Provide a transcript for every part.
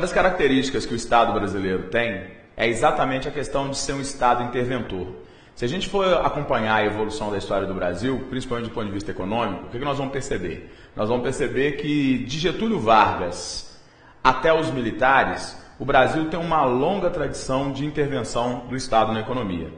das características que o Estado brasileiro tem é exatamente a questão de ser um Estado interventor. Se a gente for acompanhar a evolução da história do Brasil, principalmente do ponto de vista econômico, o que nós vamos perceber? Nós vamos perceber que de Getúlio Vargas até os militares, o Brasil tem uma longa tradição de intervenção do Estado na economia.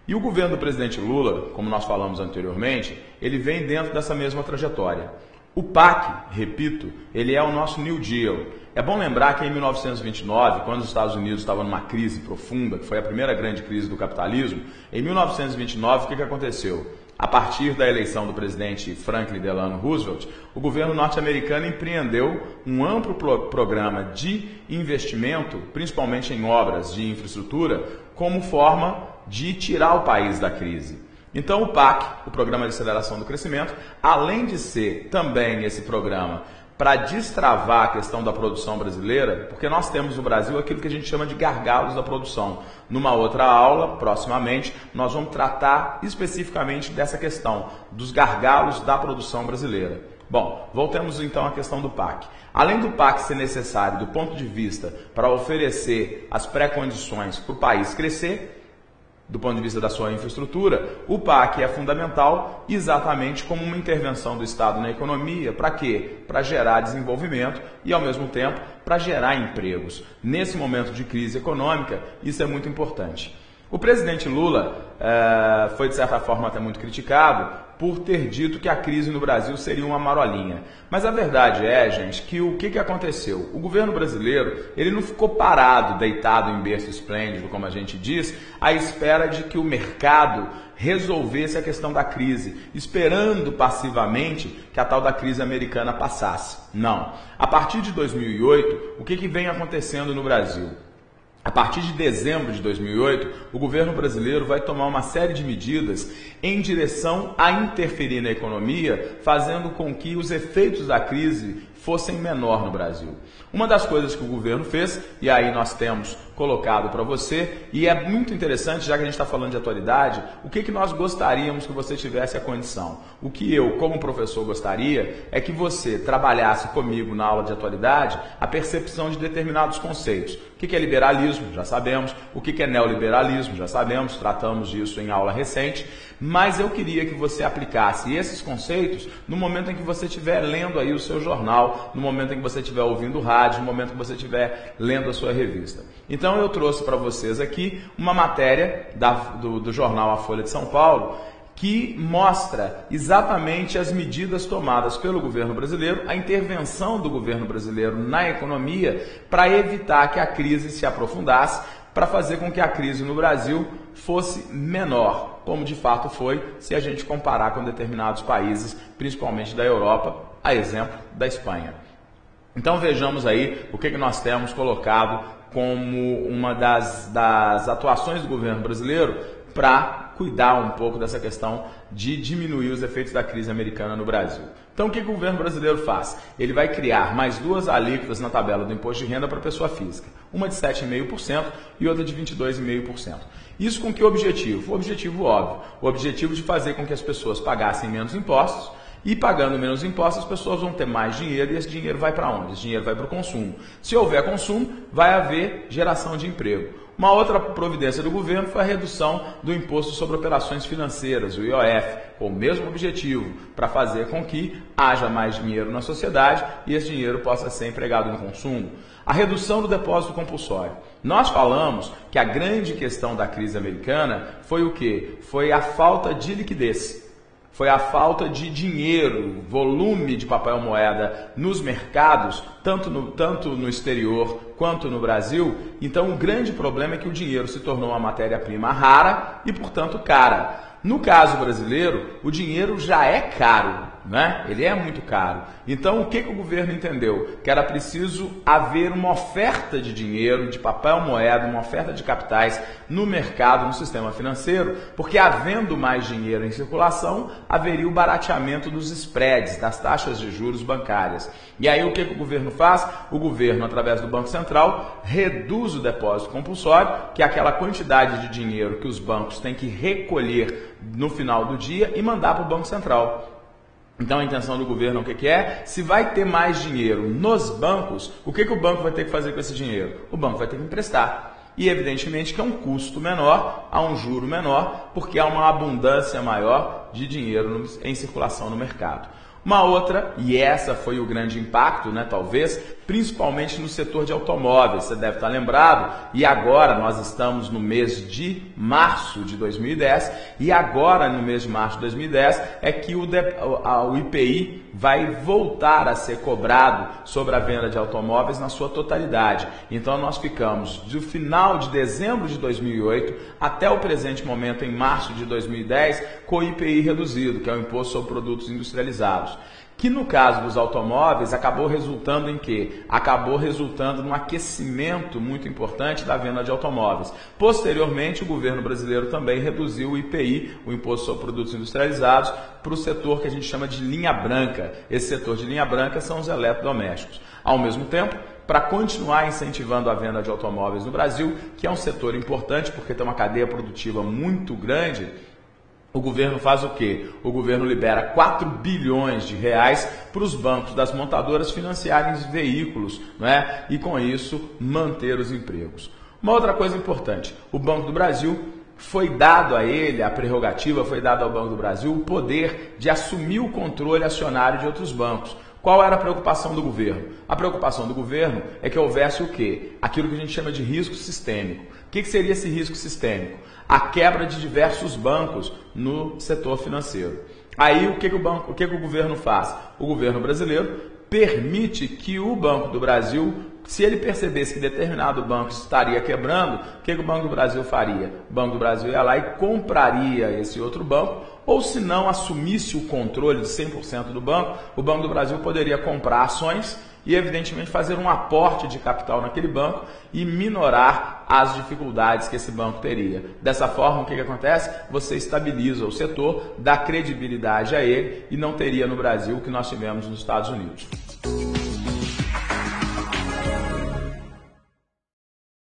E o governo do presidente Lula, como nós falamos anteriormente, ele vem dentro dessa mesma trajetória. O PAC, repito, ele é o nosso New Deal. É bom lembrar que em 1929, quando os Estados Unidos estavam numa crise profunda, que foi a primeira grande crise do capitalismo, em 1929 o que aconteceu? A partir da eleição do presidente Franklin Delano Roosevelt, o governo norte-americano empreendeu um amplo programa de investimento, principalmente em obras de infraestrutura, como forma de tirar o país da crise. Então o PAC, o Programa de Aceleração do Crescimento, além de ser também esse programa para destravar a questão da produção brasileira, porque nós temos no Brasil aquilo que a gente chama de gargalos da produção. Numa outra aula, proximamente, nós vamos tratar especificamente dessa questão, dos gargalos da produção brasileira. Bom, voltemos então à questão do PAC. Além do PAC ser necessário do ponto de vista para oferecer as pré-condições para o país crescer, do ponto de vista da sua infraestrutura, o PAC é fundamental exatamente como uma intervenção do Estado na economia. Para quê? Para gerar desenvolvimento e, ao mesmo tempo, para gerar empregos. Nesse momento de crise econômica, isso é muito importante. O presidente Lula foi, de certa forma, até muito criticado por ter dito que a crise no Brasil seria uma marolinha. Mas a verdade é, gente, que o que aconteceu? O governo brasileiro, ele não ficou parado, deitado em berço esplêndido, como a gente diz, à espera de que o mercado resolvesse a questão da crise, esperando passivamente que a tal da crise americana passasse. Não. A partir de 2008, o que vem acontecendo no Brasil? A partir de dezembro de 2008, o governo brasileiro vai tomar uma série de medidas em direção a interferir na economia, fazendo com que os efeitos da crise fossem menor no Brasil. Uma das coisas que o governo fez, e aí nós temos colocado para você, e é muito interessante, já que a gente está falando de atualidade, o que nós gostaríamos que você tivesse a condição. O que eu, como professor, gostaria é que você trabalhasse comigo na aula de atualidade a percepção de determinados conceitos. O que é liberalismo? Já sabemos. O que é neoliberalismo? Já sabemos, tratamos disso em aula recente. Mas eu queria que você aplicasse esses conceitos no momento em que você estiver lendo aí o seu jornal, no momento em que você estiver ouvindo rádio, no momento em que você estiver lendo a sua revista. Então eu trouxe para vocês aqui uma matéria do jornal A Folha de São Paulo, que mostra exatamente as medidas tomadas pelo governo brasileiro, a intervenção do governo brasileiro na economia para evitar que a crise se aprofundasse, para fazer com que a crise no Brasil fosse menor, como de fato foi, se a gente comparar com determinados países, principalmente da Europa, a exemplo da Espanha. Então vejamos aí o que nós temos colocado como uma das atuações do governo brasileiro para cuidar um pouco dessa questão de diminuir os efeitos da crise americana no Brasil. Então o que o governo brasileiro faz? Ele vai criar mais duas alíquotas na tabela do imposto de renda para a pessoa física. Uma de 7,5% e outra de 22,5%. Isso com que objetivo? O objetivo óbvio. O objetivo de fazer com que as pessoas pagassem menos impostos. E pagando menos impostos, as pessoas vão ter mais dinheiro e esse dinheiro vai para onde? Esse dinheiro vai para o consumo. Se houver consumo, vai haver geração de emprego. Uma outra providência do governo foi a redução do imposto sobre operações financeiras, o IOF, com o mesmo objetivo, para fazer com que haja mais dinheiro na sociedade e esse dinheiro possa ser empregado no consumo. A redução do depósito compulsório. Nós falamos que a grande questão da crise americana foi o quê? Foi a falta de liquidez. Foi a falta de dinheiro, volume de papel moeda nos mercados, tanto no exterior quanto no Brasil. Então o grande problema é que o dinheiro se tornou uma matéria-prima rara e, portanto, cara. No caso brasileiro, o dinheiro já é caro, né? Ele é muito caro. Então, o que o governo entendeu? Que era preciso haver uma oferta de dinheiro, de papel moeda, uma oferta de capitais no mercado, no sistema financeiro, porque havendo mais dinheiro em circulação, haveria o barateamento dos spreads, das taxas de juros bancárias. E aí, o que o governo faz? O governo, através do Banco Central, reduz o depósito compulsório, que é aquela quantidade de dinheiro que os bancos têm que recolher no final do dia e mandar para o Banco Central. Então a intenção do governo o que é? Se vai ter mais dinheiro nos bancos, o que o banco vai ter que fazer com esse dinheiro? O banco vai ter que emprestar. E evidentemente que é um custo menor, há um juro menor, porque há uma abundância maior de dinheiro em circulação no mercado. Uma outra, e essa foi o grande impacto, talvez, principalmente no setor de automóveis, você deve estar lembrado, e agora nós estamos no mês de março de 2010, e agora no mês de março de 2010 é que o IPI vai voltar a ser cobrado sobre a venda de automóveis na sua totalidade. Então nós ficamos do final de dezembro de 2008 até o presente momento, em março de 2010, com o IPI reduzido, que é o Imposto sobre Produtos Industrializados. Que no caso dos automóveis acabou resultando em quê? Acabou resultando num aquecimento muito importante da venda de automóveis. Posteriormente, o governo brasileiro também reduziu o IPI, o Imposto sobre Produtos Industrializados, para o setor que a gente chama de linha branca. Esse setor de linha branca são os eletrodomésticos. Ao mesmo tempo, para continuar incentivando a venda de automóveis no Brasil, que é um setor importante porque tem uma cadeia produtiva muito grande, o governo faz o quê? O governo libera 4 bilhões de reais para os bancos das montadoras financiarem os veículos, e com isso manter os empregos. Uma outra coisa importante, o Banco do Brasil foi dado a ele, a prerrogativa foi dada ao Banco do Brasil o poder de assumir o controle acionário de outros bancos. Qual era a preocupação do governo? A preocupação do governo é que houvesse o quê? Aquilo que a gente chama de risco sistêmico. O que seria esse risco sistêmico? A quebra de diversos bancos no setor financeiro. Aí o que o governo faz? O governo brasileiro permite que o Banco do Brasil, se ele percebesse que determinado banco estaria quebrando, o que o Banco do Brasil faria? O Banco do Brasil ia lá e compraria esse outro banco, ou se não assumisse o controle de 100% do banco, o Banco do Brasil poderia comprar ações e, evidentemente, fazer um aporte de capital naquele banco e minorar as dificuldades que esse banco teria. Dessa forma, o que acontece? Você estabiliza o setor, dá credibilidade a ele e não teria no Brasil o que nós tivemos nos Estados Unidos.